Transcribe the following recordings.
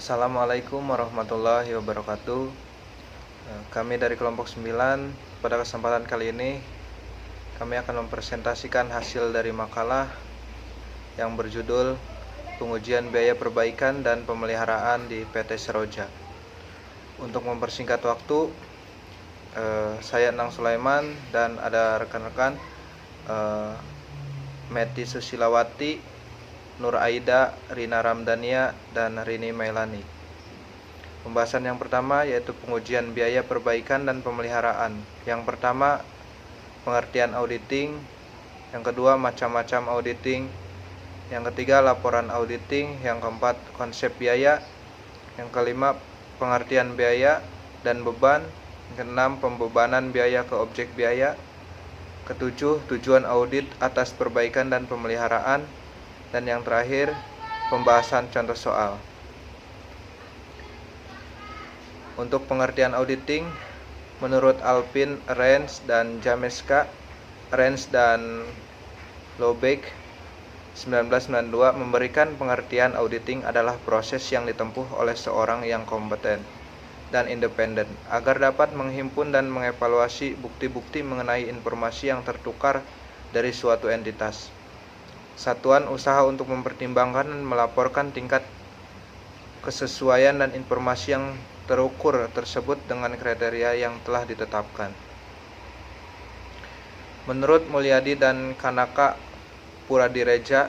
Assalamualaikum warahmatullahi wabarakatuh. Kami dari kelompok 9, pada kesempatan kali ini kami akan mempresentasikan hasil dari makalah yang berjudul Pengujian Biaya Perbaikan dan Pemeliharaan di PT Seroja. Untuk mempersingkat waktu, saya Nang Sulaiman dan ada rekan-rekan Meti Susilawati, Nur Aida, Rina Ramdania, dan Rini Mailani. Pembahasan yang pertama yaitu pengujian biaya perbaikan dan pemeliharaan. Yang pertama, pengertian auditing. Yang kedua, macam-macam auditing. Yang ketiga, laporan auditing. Yang keempat, konsep biaya. Yang kelima, pengertian biaya dan beban. Yang keenam, pembebanan biaya ke objek biaya. Ketujuh, tujuan audit atas perbaikan dan pemeliharaan. Dan yang terakhir, pembahasan contoh soal. Untuk pengertian auditing, menurut Alpin, Rens, dan Jameska, Rens dan Lobeck 1992 memberikan pengertian auditing adalah proses yang ditempuh oleh seorang yang kompeten dan independen agar dapat menghimpun dan mengevaluasi bukti-bukti mengenai informasi yang tertukar dari suatu entitas. Satuan usaha untuk mempertimbangkan dan melaporkan tingkat kesesuaian dan informasi yang terukur tersebut dengan kriteria yang telah ditetapkan. Menurut Mulyadi dan Kanaka Puradireja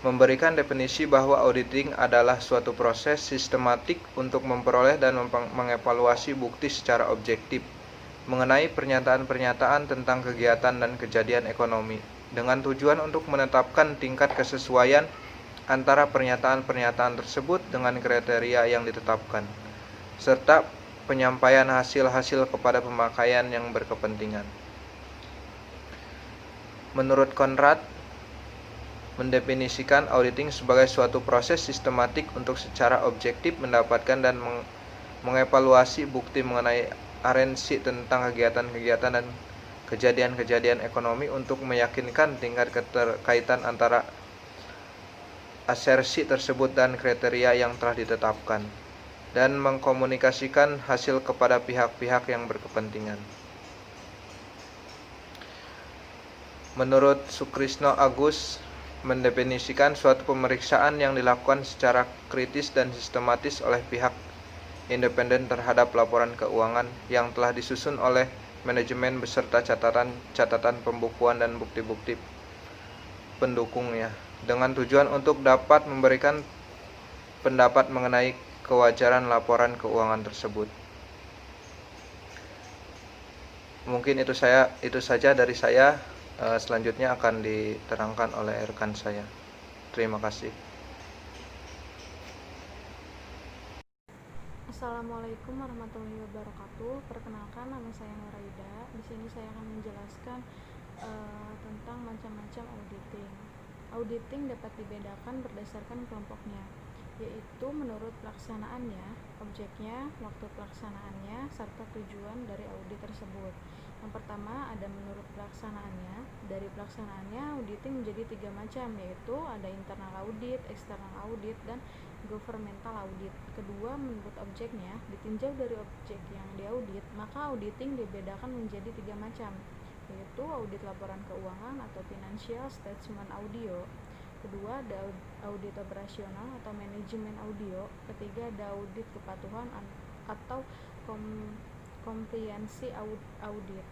memberikan definisi bahwa auditing adalah suatu proses sistematik untuk memperoleh dan mengevaluasi bukti secara objektif mengenai pernyataan-pernyataan tentang kegiatan dan kejadian ekonomi dengan tujuan untuk menetapkan tingkat kesesuaian antara pernyataan-pernyataan tersebut dengan kriteria yang ditetapkan, serta penyampaian hasil-hasil kepada pemakaian yang berkepentingan. Menurut Conrad, mendefinisikan auditing sebagai suatu proses sistematik untuk secara objektif mendapatkan dan mengevaluasi bukti mengenai arensi tentang kegiatan-kegiatan dan kejadian-kejadian ekonomi untuk meyakinkan tingkat keterkaitan antara asersi tersebut dan kriteria yang telah ditetapkan, dan mengkomunikasikan hasil kepada pihak-pihak yang berkepentingan. Menurut Sukrisno Agus, mendefinisikan suatu pemeriksaan yang dilakukan secara kritis dan sistematis oleh pihak independen terhadap laporan keuangan yang telah disusun oleh manajemen beserta catatan pembukuan dan bukti-bukti pendukungnya, dengan tujuan untuk dapat memberikan pendapat mengenai kewajaran laporan keuangan tersebut. Mungkin itu saja dari saya. Selanjutnya akan diterangkan oleh rekan saya. Terima kasih. Assalamualaikum warahmatullahi wabarakatuh. Perkenalkan, nama saya Nuraida. Di sini saya akan menjelaskan tentang macam-macam auditing. Auditing dapat dibedakan berdasarkan kelompoknya, yaitu menurut pelaksanaannya, objeknya, waktu pelaksanaannya, serta tujuan dari audit tersebut. Yang pertama ada menurut pelaksanaannya. Dari pelaksanaannya, auditing menjadi 3 macam, yaitu ada internal audit, external audit, dan governmental audit. Kedua, menurut objeknya, ditinjau dari objek yang diaudit, maka auditing dibedakan menjadi 3 macam, yaitu audit laporan keuangan atau financial statement audio. Kedua, ada audit operasional atau manajemen audio. Ketiga, ada audit kepatuhan atau compliance audit.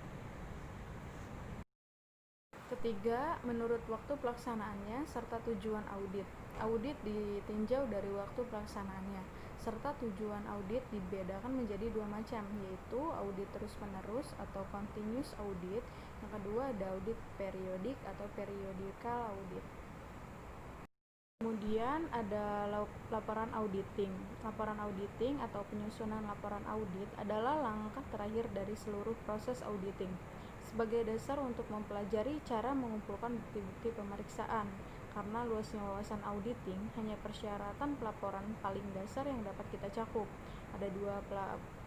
Ketiga, menurut waktu pelaksanaannya serta tujuan audit. Audit ditinjau dari waktu pelaksanaannya, serta tujuan audit dibedakan menjadi 2 macam, yaitu audit terus-menerus atau continuous audit. Yang kedua ada audit periodik atau periodical audit. Kemudian ada laporan auditing. Laporan auditing atau penyusunan laporan audit adalah langkah terakhir dari seluruh proses auditing, sebagai dasar untuk mempelajari cara mengumpulkan bukti-bukti pemeriksaan. Karena luasnya wawasan auditing hanya persyaratan pelaporan paling dasar yang dapat kita cakup.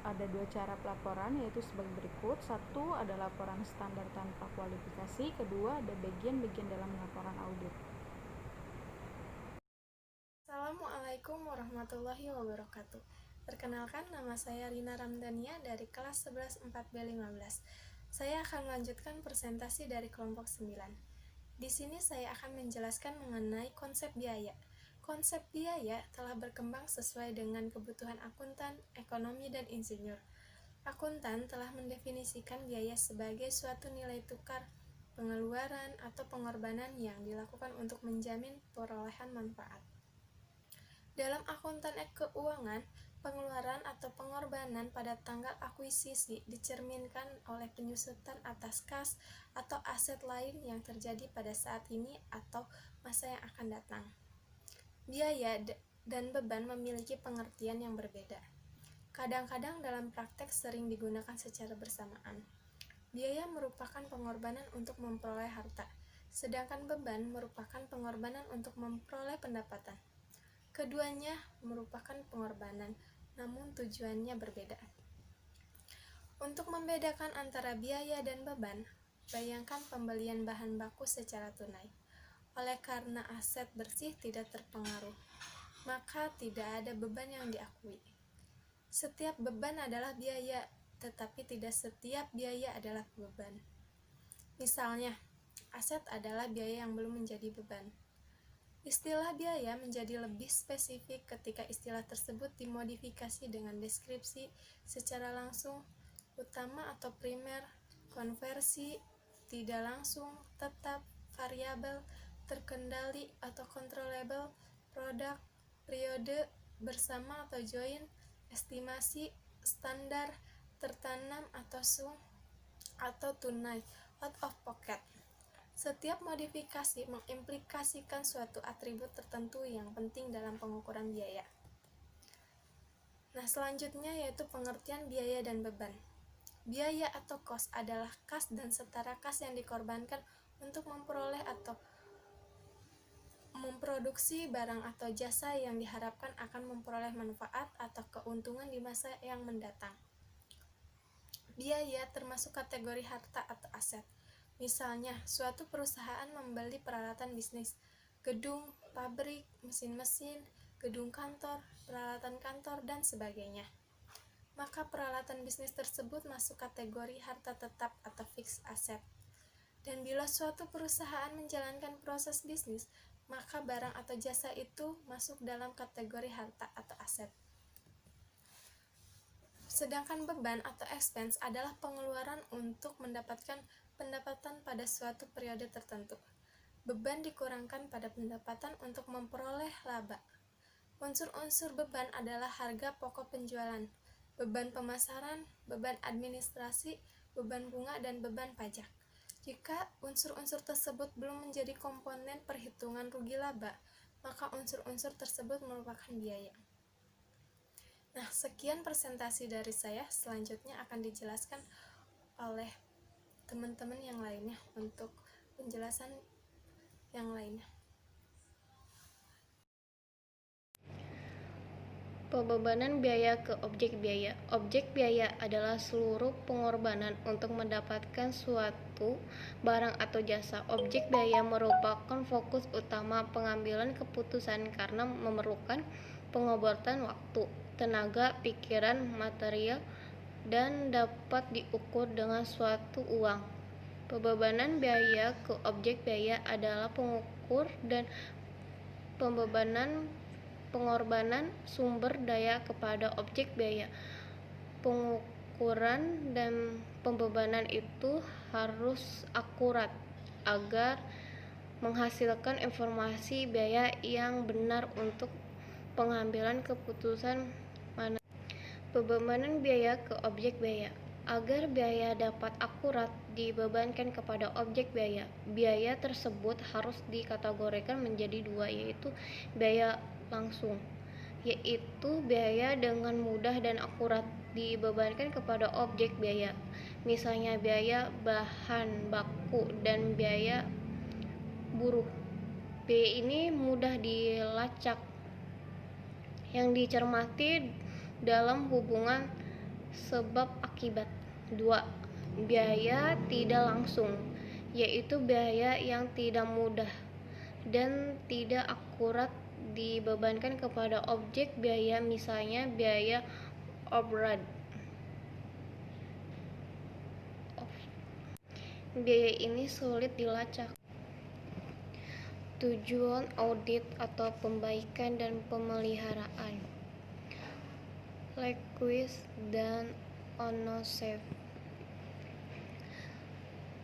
ada dua cara pelaporan, yaitu sebagai berikut. Satu ada laporan standar tanpa kualifikasi, kedua ada bagian-bagian dalam laporan audit. Assalamualaikum warahmatullahi wabarakatuh. Perkenalkan, nama saya Rina Ramdania dari kelas 11 4B15. Saya akan melanjutkan presentasi dari kelompok 9. Di sini saya akan menjelaskan mengenai konsep biaya. Konsep biaya telah berkembang sesuai dengan kebutuhan akuntan, ekonomi, dan insinyur. Akuntan telah mendefinisikan biaya sebagai suatu nilai tukar, pengeluaran, atau pengorbanan yang dilakukan untuk menjamin perolehan manfaat. Dalam akuntan keuangan, pengeluaran atau pengorbanan pada tanggal akuisisi dicerminkan oleh penyusutan atas kas atau aset lain yang terjadi pada saat ini atau masa yang akan datang. Biaya dan beban memiliki pengertian yang berbeda. Kadang-kadang dalam praktek sering digunakan secara bersamaan. Biaya merupakan pengorbanan untuk memperoleh harta, sedangkan beban merupakan pengorbanan untuk memperoleh pendapatan. Keduanya merupakan pengorbanan, namun tujuannya berbeda. Untuk membedakan antara biaya dan beban, bayangkan pembelian bahan baku secara tunai. Oleh karena aset bersih tidak terpengaruh, maka tidak ada beban yang diakui. Setiap beban adalah biaya, tetapi tidak setiap biaya adalah beban. Misalnya, aset adalah biaya yang belum menjadi beban. Istilah biaya menjadi lebih spesifik ketika istilah tersebut dimodifikasi dengan deskripsi secara langsung, utama atau primer, konversi, tidak langsung, tetap, variabel, terkendali atau controllable, produk, periode, bersama atau join, estimasi, standar, tertanam atau sum, atau tunai, out of pocket. Setiap modifikasi mengimplikasikan suatu atribut tertentu yang penting dalam pengukuran biaya. Nah, selanjutnya yaitu pengertian biaya dan beban. Biaya atau cost adalah kas dan setara kas yang dikorbankan untuk memperoleh atau memproduksi barang atau jasa yang diharapkan akan memperoleh manfaat atau keuntungan di masa yang mendatang. Biaya termasuk kategori harta atau aset. Misalnya, suatu perusahaan membeli peralatan bisnis, gedung, pabrik, mesin-mesin, gedung kantor, peralatan kantor, dan sebagainya. Maka peralatan bisnis tersebut masuk kategori harta tetap atau fixed asset. Dan bila suatu perusahaan menjalankan proses bisnis, maka barang atau jasa itu masuk dalam kategori harta atau aset. Sedangkan beban atau expense adalah pengeluaran untuk mendapatkan pendapatan pada suatu periode tertentu. Beban dikurangkan pada pendapatan untuk memperoleh laba. Unsur-unsur beban adalah harga pokok penjualan, beban pemasaran, beban administrasi, beban bunga, dan beban pajak. Jika unsur-unsur tersebut belum menjadi komponen perhitungan rugi laba, maka unsur-unsur tersebut merupakan biaya. Nah, sekian presentasi dari saya. Selanjutnya akan dijelaskan oleh teman-teman yang lainnya untuk penjelasan yang lainnya. Pembebanan biaya ke objek biaya. Objek biaya adalah seluruh pengorbanan untuk mendapatkan suatu barang atau jasa. Objek biaya merupakan fokus utama pengambilan keputusan karena memerlukan pengorbanan waktu, tenaga, pikiran, material, dan dapat diukur dengan suatu uang. Pembebanan biaya ke objek biaya adalah pengukur dan pengorbanan sumber daya kepada objek biaya. Pengukuran dan pembebanan itu harus akurat agar menghasilkan informasi biaya yang benar untuk pengambilan keputusan mana. Pembebanan biaya ke objek biaya. Agar biaya dapat akurat dibebankan kepada objek biaya, biaya tersebut harus dikategorikan menjadi dua, yaitu biaya langsung, yaitu biaya dengan mudah dan akurat dibebankan kepada objek biaya, misalnya biaya bahan baku dan biaya buruh. Biaya ini mudah dilacak yang dicermati dalam hubungan sebab akibat. 2. Biaya tidak langsung, yaitu biaya yang tidak mudah dan tidak akurat dibebankan kepada objek biaya, misalnya biaya override. Biaya ini sulit dilacak. Tujuan audit atau pembaikan dan pemeliharaan. Request dan onosef.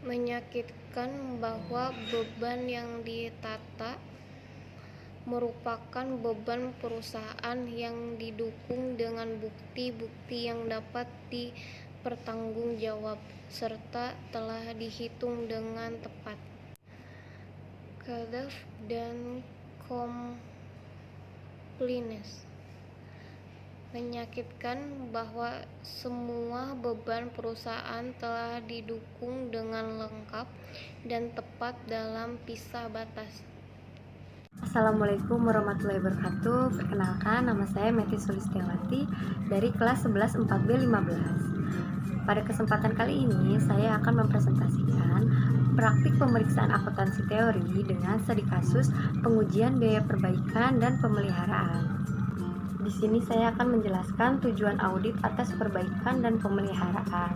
Menyakitkan bahwa beban yang ditata merupakan beban perusahaan yang didukung dengan bukti-bukti yang dapat dipertanggungjawab serta telah dihitung dengan tepat. Kadaf dan compliance. Menyakitkan bahwa semua beban perusahaan telah didukung dengan lengkap dan tepat dalam pisah batas. Assalamualaikum warahmatullahi wabarakatuh. Perkenalkan, nama saya Meti Sulistiawati dari kelas 11 4B15. Pada kesempatan kali ini, saya akan mempresentasikan praktik pemeriksaan akuntansi teori dengan studi kasus pengujian biaya perbaikan dan pemeliharaan. Di sini saya akan menjelaskan tujuan audit atas perbaikan dan pemeliharaan.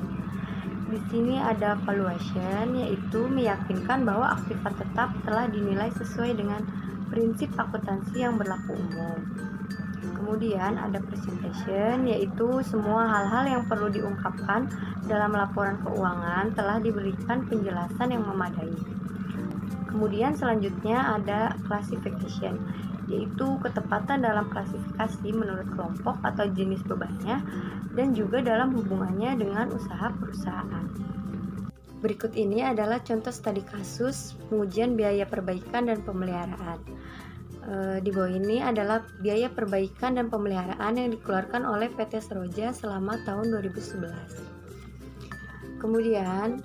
Di sini ada valuation, yaitu meyakinkan bahwa aktiva tetap telah dinilai sesuai dengan prinsip akuntansi yang berlaku umum. Kemudian ada presentation, yaitu semua hal-hal yang perlu diungkapkan dalam laporan keuangan telah diberikan penjelasan yang memadai. Kemudian selanjutnya ada classification, yaitu ketepatan dalam klasifikasi menurut kelompok atau jenis bebannya dan juga dalam hubungannya dengan usaha perusahaan. Berikut ini adalah contoh studi kasus pengujian biaya perbaikan dan pemeliharaan. Di bawah ini adalah biaya perbaikan dan pemeliharaan yang dikeluarkan oleh PT Seroja selama tahun 2011. Kemudian,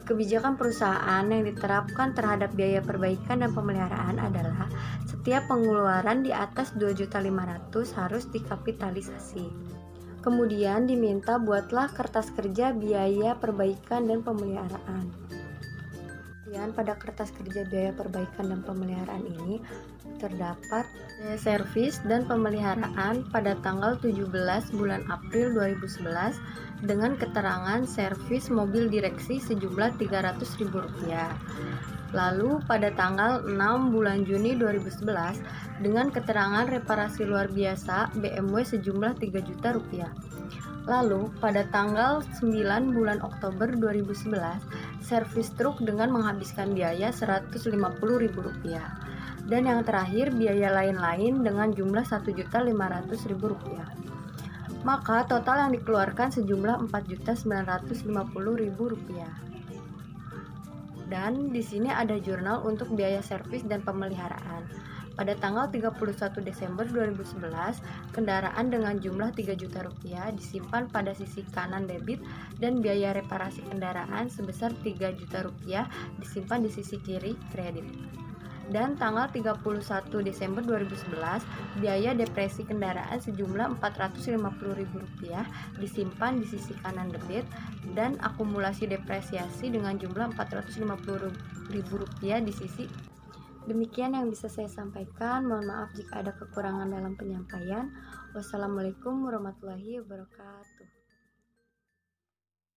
kebijakan perusahaan yang diterapkan terhadap biaya perbaikan dan pemeliharaan adalah setiap pengeluaran di atas 2.500.000 harus dikapitalisasi. Kemudian diminta buatlah kertas kerja biaya perbaikan dan pemeliharaan. Kemudian pada kertas kerja biaya perbaikan dan pemeliharaan ini terdapat servis dan pemeliharaan pada tanggal 17 bulan April 2011 dengan keterangan servis mobil direksi sejumlah Rp300.000. Lalu pada tanggal 6 bulan Juni 2011 dengan keterangan reparasi luar biasa BMW sejumlah Rp3 juta. Lalu pada tanggal 9 bulan Oktober 2011 servis truk dengan menghabiskan biaya Rp150.000. Dan yang terakhir biaya lain-lain dengan jumlah Rp1.500.000. Maka total yang dikeluarkan sejumlah Rp4.950.000. Dan di sini ada jurnal untuk biaya servis dan pemeliharaan. Pada tanggal 31 Desember 2011, kendaraan dengan jumlah Rp3 juta disimpan pada sisi kanan debit dan biaya reparasi kendaraan sebesar Rp3 juta disimpan di sisi kiri kredit. Dan tanggal 31 Desember 2011, biaya depresi kendaraan sejumlah Rp450.000 disimpan di sisi kanan debit dan akumulasi depresiasi dengan jumlah Rp450.000 di sisi. Demikian yang bisa saya sampaikan. Mohon maaf jika ada kekurangan dalam penyampaian. Wassalamualaikum warahmatullahi wabarakatuh.